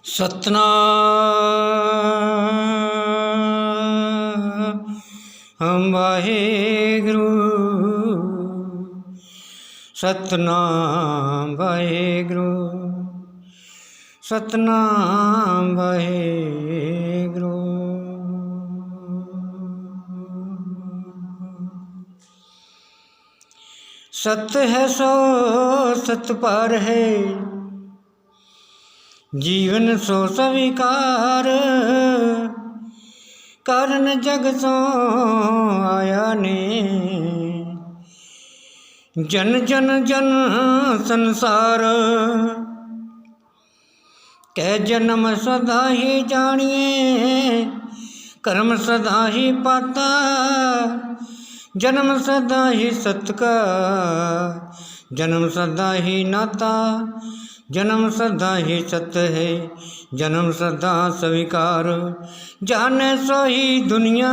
सतनाम वाहेगुरु सतनाम वाहेगुरु सतनाम वाहेगुरु। सत है सो सत पार है, जीवन सो स्वीकार। कारण जग सो आया ने, जन जन जन संसार। कह जन्म सदा ही जानिए, कर्म सदा ही पाता। जन्म सदा ही सत का, जन्म सदा ही नाता। जन्म सदा ही सत्य है, जन्म सदा स्वीकार। जाने सो ही दुनिया,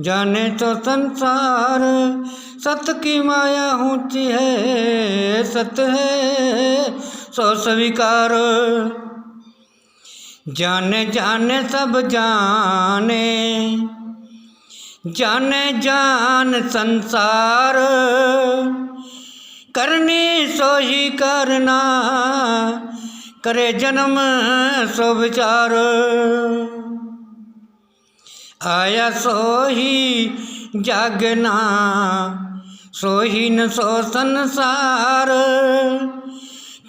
जाने तो संसार। सत की माया ऊंची है, सत्य है सो स्वीकार। जाने जाने सब जाने, जाने जान संसार। करनी सो ही करना, करे जन्म सो विचार। आया सो ही जागना, सो ही न सो संसार।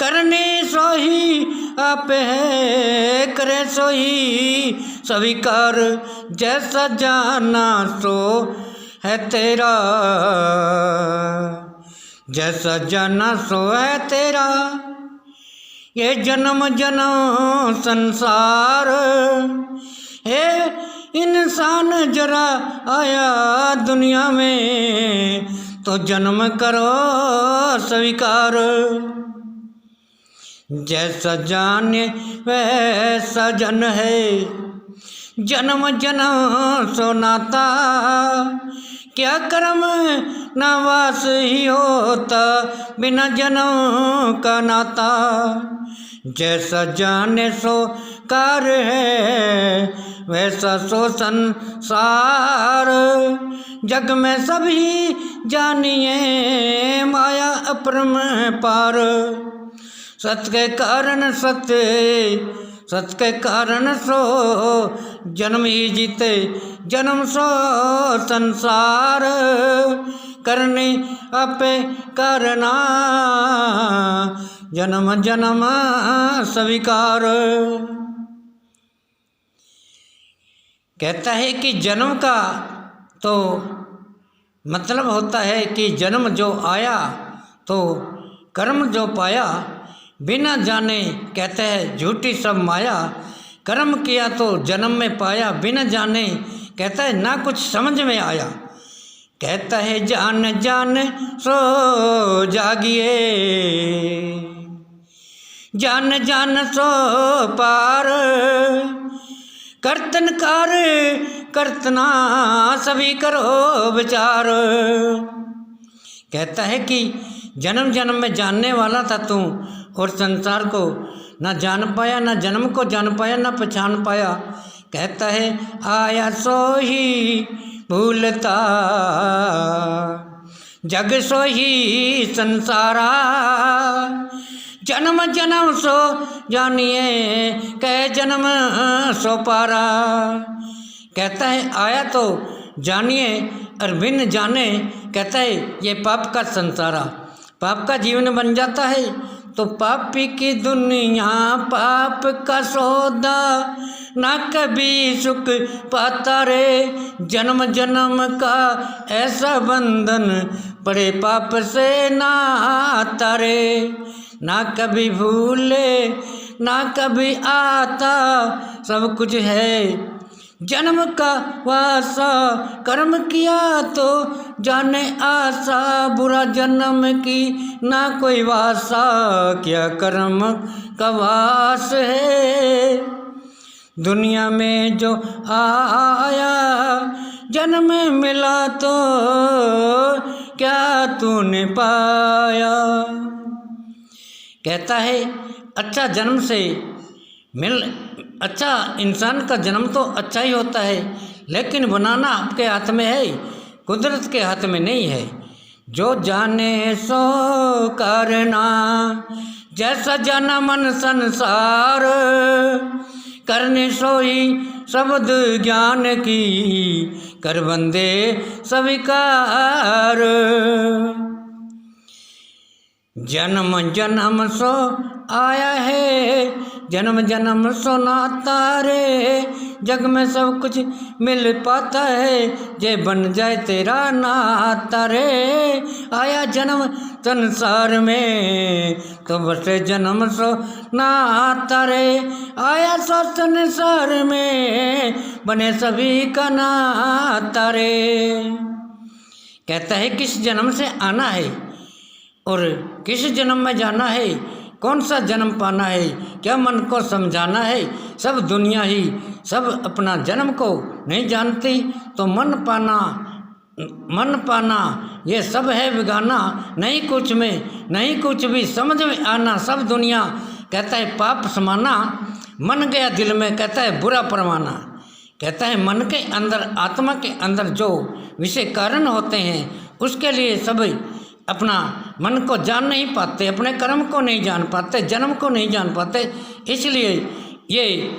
करने सो ही आप है, करे सो ही स्वीकार। जैसा जाना सो है तेरा, जैसा जाना सो है तेरा। ये जन्म जन्म संसार है। इंसान जरा आया दुनिया में, तो जन्म करो स्वीकार। जैसा जाने वैसा जन है, जन्म जन्म सो नाता। क्या कर्म ना वास ही होता, बिना जन्म का नाता। जैसा जाने सो कार्य है, वैसा सो संसार। जग में सभी जानिए, माया अपरम पार। सत्य के कारण सत्य, सत्य के कारण सो जन्म ही जीते। जन्म सो संसार, करने अपे करना। जन्म जन्म स्वीकार। कहता है कि जन्म का तो मतलब होता है कि जन्म जो आया तो कर्म जो पाया। बिना जाने कहते हैं झूठी सब माया। कर्म किया तो जन्म में पाया, बिना जाने कहता है ना कुछ समझ में आया। कहता है जान जान सो जागिए, जान जान सो पार। कर्तन कार कर्तना सभी करो विचार। कहता है कि जन्म जन्म में जानने वाला था तू, और संसार को ना जान पाया, ना जन्म को जान पाया, ना पहचान पाया। कहता है आया सो ही भूलता, जग सो ही संसारा। जन्म जन्म सो जानिए, कह जन्म सो पारा। कहता है आया तो जानिए, और बिन जाने कहता है ये पाप का संसारा। पाप का जीवन बन जाता है तो पापी की दुनिया, पाप का सौदा। ना कभी सुख पाता रे, जन्म जन्म का ऐसा बंधन। पड़े पाप से नाता रे, ना कभी भूले ना कभी आता। सब कुछ है जन्म का वासा, कर्म किया तो जाने आशा। बुरा जन्म की ना कोई वासा, क्या कर्म का वास है। दुनिया में जो आया जन्म मिला तो क्या तूने पाया। कहता है अच्छा जन्म से अच्छा इंसान का जन्म तो अच्छा ही होता है, लेकिन बनाना आपके हाथ में है, कुदरत के हाथ में नहीं है। जो जाने सो करना, जैसा जाना मन संसार, करने सोई शब्द ज्ञान की, कर बंदे स्वीकार। जन्म जन्म सो आया है, जन्म जन्म सो नाता रे, जग में सब कुछ मिल पाता है, जे बन जाए तेरा नाता रे। आया जन्म संसार में, तो बसे जन्म सो नाता रे, आया सो संसार में, बने सभी का नाता रे। कहता है किस जन्म से आना है और किस जन्म में जाना है, कौन सा जन्म पाना है, क्या मन को समझाना है। सब दुनिया ही सब अपना जन्म को नहीं जानती, तो मन पाना ये सब है बिगाना, नहीं कुछ में नहीं कुछ भी समझ में आना। सब दुनिया कहता है पाप समाना, मन गया दिल में कहता है बुरा परवाना। कहता है मन के अंदर, आत्मा के अंदर जो विषय कारण होते हैं, उसके लिए सब अपना मन को जान नहीं पाते, अपने कर्म को नहीं जान पाते, जन्म को नहीं जान पाते, इसलिए ये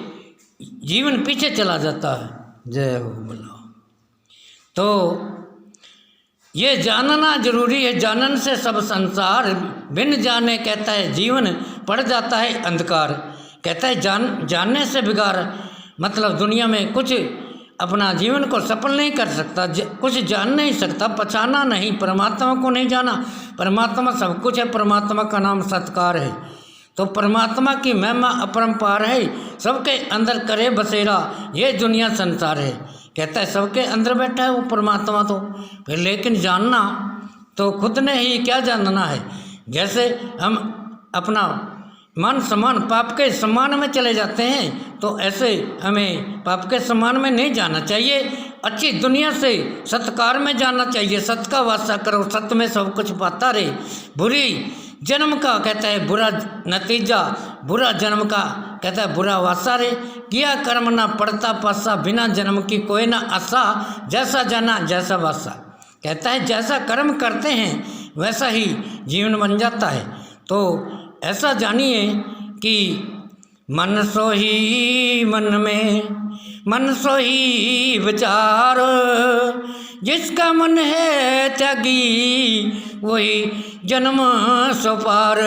जीवन पीछे चला जाता है। जय हो बोलो। तो ये जानना जरूरी है, जानन से सब संसार, बिन जाने कहता है जीवन पड़ जाता है अंधकार। कहता है जानने से बिगाड़, मतलब दुनिया में कुछ अपना जीवन को सफल नहीं कर सकता, कुछ जान नहीं सकता, पहचाना नहीं, परमात्मा को नहीं जाना। परमात्मा सब कुछ है, परमात्मा का नाम सत्कार है। तो परमात्मा की महिमा अपरंपार है, सबके अंदर करे बसेरा, ये दुनिया संसार है। कहता है सबके अंदर बैठा है वो परमात्मा। तो फिर लेकिन जानना तो खुद ने ही क्या जानना है। जैसे हम अपना मान सम्मान पाप के सम्मान में चले जाते हैं, तो ऐसे हमें पाप के सम्मान में नहीं जाना चाहिए। अच्छी दुनिया से सत्कार में जाना चाहिए। सत का वास्ता करो, सत्य में सब कुछ पाता रे। बुरी जन्म का कहता है बुरा नतीजा, बुरा जन्म का कहता है बुरा वासा रे। किया कर्म ना पड़ता पासा, बिना जन्म की कोई ना आशा, जैसा जाना जैसा वासा। कहता है जैसा कर्म करते हैं वैसा ही जीवन बन जाता है। तो ऐसा जानिए कि मन सो ही मन में, मन सो ही विचार, जिसका मन है त्यागी वही जन्म सो पार।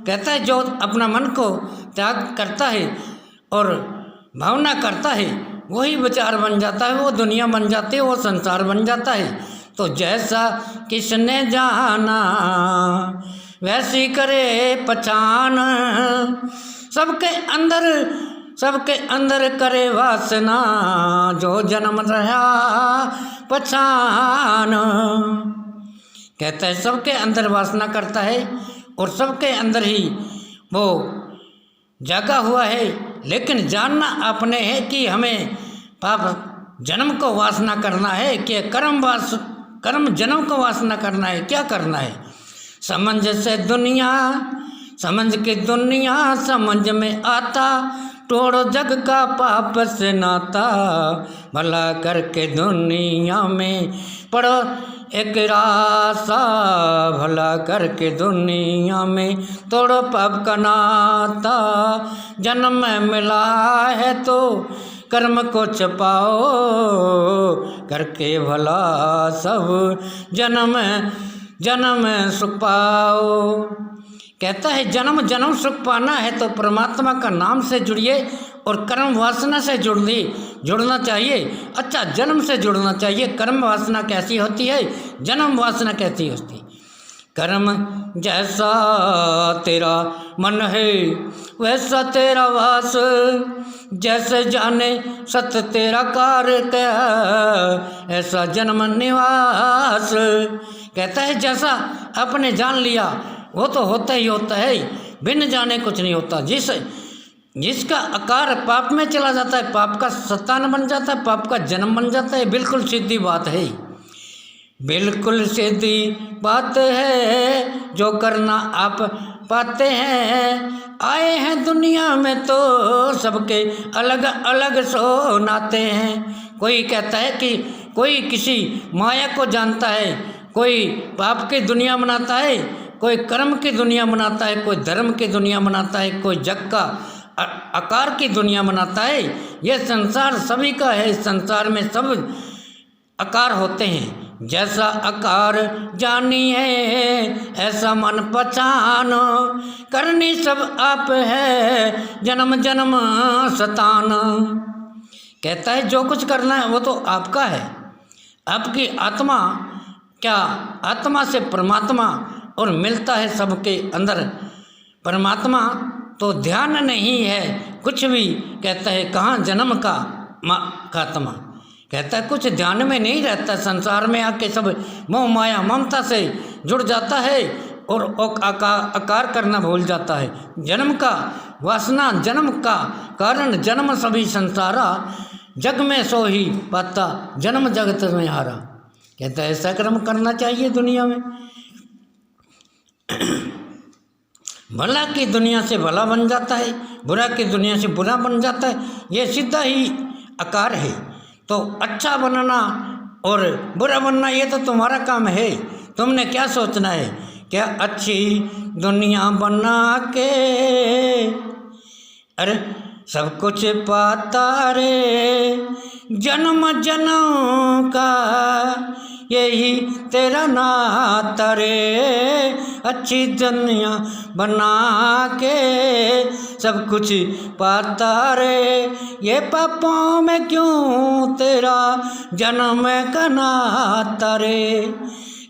कहता है जो अपना मन को त्याग करता है और भावना करता है वही विचार बन जाता है, वो दुनिया बन जाती है, वो संसार बन जाता है। तो जैसा किसने जाना वैसी करे पहचान, सबके अंदर करे वासना, जो जन्म रहा पहचान। कहता है सबके अंदर वासना करता है और सबके अंदर ही वो जागा हुआ है, लेकिन जानना आपने है कि हमें पाप जन्म को वासना करना है कि कर्म जन्म को वासना करना है, क्या करना है। समझ से दुनिया, समझ के दुनिया समझ में आता, तोड़ो जग का पाप से नाता, भला करके दुनिया में पढ़ो एक रासा, भला करके दुनिया में तोड़ो पाप का नाता। जन्म में मिला है तो कर्म को छुपाओ, करके भला सब जन्म सुख पाओ। कहता है जन्म सुख पाना है तो परमात्मा का नाम से जुड़िए और कर्म वासना से जुड़ना चाहिए। अच्छा जन्म से जुड़ना चाहिए। कर्म वासना कैसी होती है, जन्म वासना कैसी होती है। कर्म जैसा तेरा मन है वैसा तेरा वास, जैसे जाने सत तेरा कार्य क्या, ऐसा जन्म निवास। कहता है जैसा आपने जान लिया वो तो होता ही होता है, बिन जाने कुछ नहीं होता। जिसका आकार पाप में चला जाता है, पाप का संतान बन जाता है, पाप का जन्म बन जाता है। बिल्कुल सीधी बात है, बिल्कुल सीधी बात है। जो करना आप पाते हैं। आए हैं दुनिया में तो सबके अलग अलग सो नाते हैं। कोई कहता है कि कोई किसी माया को जानता है, कोई पाप की दुनिया बनाता है, कोई कर्म की दुनिया बनाता है, कोई धर्म की दुनिया बनाता है, कोई जग का आकार की दुनिया बनाता है। यह संसार सभी का है, इस संसार में सब आकार होते हैं। जैसा आकार जानिए ऐसा मन पहचानो, करनी सब आप है जन्म जन्म सतान। कहता है जो कुछ करना है वो तो आपका है। आपकी आत्मा, क्या आत्मा से परमात्मा और मिलता है सबके अंदर परमात्मा, तो ध्यान नहीं है कुछ भी। कहता है कहाँ जन्म का आत्मा, कहता है कुछ ध्यान में नहीं रहता। संसार में आके सब मोह माया ममता से जुड़ जाता है और आकार करना भूल जाता है। जन्म का वासना, जन्म का कारण जन्म सभी संसारा, जग में सो ही पाता जन्म जगत में हारा। कहता है ऐसा कर्म करना चाहिए दुनिया में। भला की दुनिया से भला बन जाता है, बुरा की दुनिया से बुरा बन जाता है। ये सीधा ही आकार है। तो अच्छा बनना और बुरा बनना ये तो तुम्हारा काम है। तुमने क्या सोचना है, क्या अच्छी दुनिया बना के अरे सब कुछ पाता रे, जन्म जन्म का यही तेरा नाता रे। अच्छी दुनिया बना के सब कुछ पाता रे, ये पापों में क्यों तेरा जन्म का नाता रे।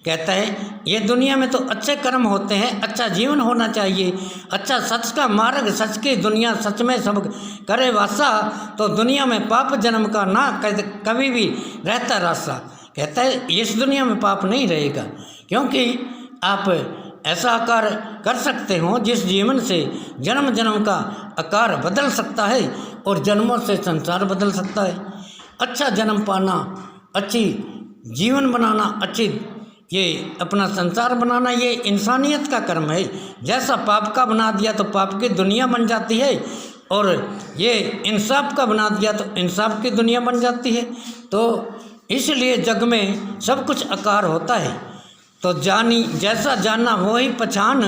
कहता है ये दुनिया में तो अच्छे कर्म होते हैं, अच्छा जीवन होना चाहिए, अच्छा सच का मार्ग, सच की दुनिया, सच में सब करे वासा, तो दुनिया में पाप जन्म का ना कभी भी रहता रास्ता। कहता है इस दुनिया में पाप नहीं रहेगा, क्योंकि आप ऐसा आकार कर सकते हो जिस जीवन से जन्म जन्म का आकार बदल सकता है और जन्मों से संसार बदल सकता है। अच्छा जन्म पाना, अच्छी जीवन बनाना, अच्छी ये अपना संसार बनाना, ये इंसानियत का कर्म है। जैसा पाप का बना दिया तो पाप की दुनिया बन जाती है, और ये इंसाफ का बना दिया तो इंसाफ की दुनिया बन जाती है। तो इसलिए जग में सब कुछ आकार होता है। तो जानी जैसा जानना वही पहचान,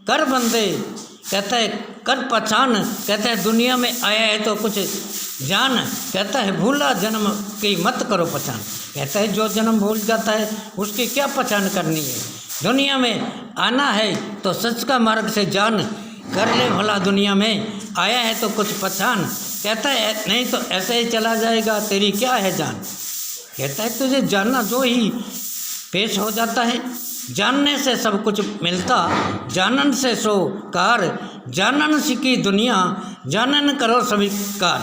कर बंदे कहता है कर पहचान। कहता है दुनिया में आया है तो कुछ जान। कहता है भूला जन्म की मत करो पहचान। कहता है जो जन्म भूल जाता है उसकी क्या पहचान करनी है। दुनिया में आना है तो सच का मार्ग से जान, कर ले भला दुनिया में आया है तो कुछ पहचान। कहता है नहीं तो ऐसे ही चला जाएगा, तेरी क्या है जान। कहता है तुझे जानना जो ही पेश हो जाता है, जानने से सब कुछ मिलता, जानन से सो कार, जानन सिकी दुनिया, जानन करो सभी कार।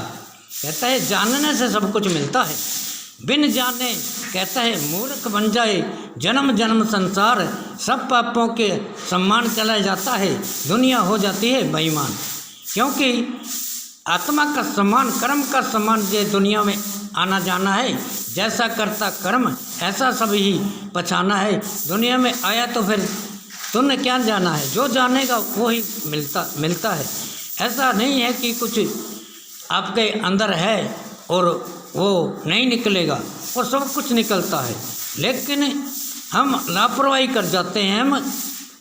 कहता है जानने से सब कुछ मिलता है, बिन जाने कहता है मूर्ख बन जाए जन्म जन्म संसार, सब पापों के सम्मान चला जाता है, दुनिया हो जाती है बेईमान। क्योंकि आत्मा का सम्मान, कर्म का सम्मान ये दुनिया में आना जाना है, जैसा करता कर्म ऐसा सब ही पछाना है। दुनिया में आया तो फिर तुमने क्या जाना है, जो जानेगा वो ही मिलता है। ऐसा नहीं है कि कुछ आपके अंदर है और वो नहीं निकलेगा, वो सब कुछ निकलता है। लेकिन हम लापरवाही कर जाते हैं, हम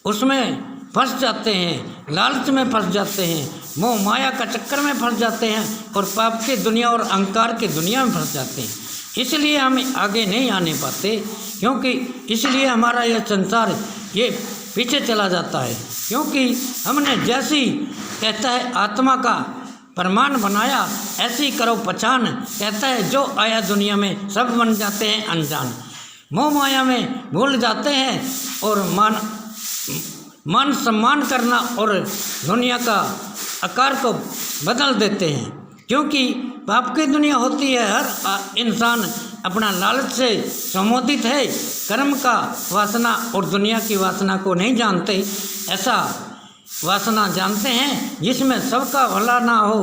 उसमें फंस जाते हैं, लालच में फंस जाते हैं, मोह माया का चक्कर में फंस जाते हैं और पाप की दुनिया और अहंकार की दुनिया में फंस जाते हैं। इसलिए हम आगे नहीं आने पाते, क्योंकि इसलिए हमारा यह संसार ये पीछे चला जाता है। क्योंकि हमने जैसी कहता है आत्मा का प्रमाण बनाया ऐसी करो पहचान। कहता है जो आया दुनिया में सब बन जाते हैं अनजान, मोह माया में भूल जाते हैं और मान सम्मान करना और दुनिया का आकार को बदल देते हैं। क्योंकि पाप की दुनिया होती है, हर इंसान अपना लालच से सम्मोहित है, कर्म का वासना और दुनिया की वासना को नहीं जानते। ऐसा वासना जानते हैं जिसमें सबका भला ना हो,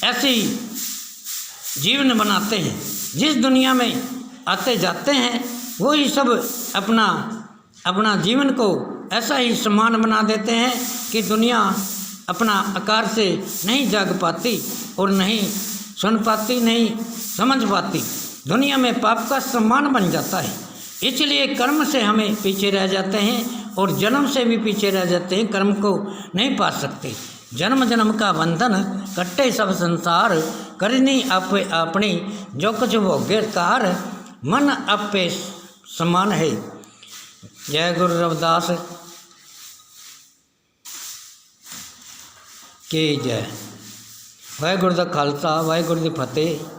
ऐसी जीवन बनाते हैं। जिस दुनिया में आते जाते हैं वही सब अपना जीवन को ऐसा ही समान बना देते हैं कि दुनिया अपना आकार से नहीं जाग पाती और नहीं सुन पाती, नहीं समझ पाती। दुनिया में पाप का सम्मान बन जाता है, इसलिए कर्म से हमें पीछे रह जाते हैं और जन्म से भी पीछे रह जाते हैं, कर्म को नहीं पा सकते। जन्म जन्म का बंधन कट्टे सब संसार, करनी आपे अपनी जो कुछ भोगे कार, मन आपे समान है। जय गुरु रविदास की जय। वाहेगुरु दा खालसा, वाहेगुरु दी फतेह।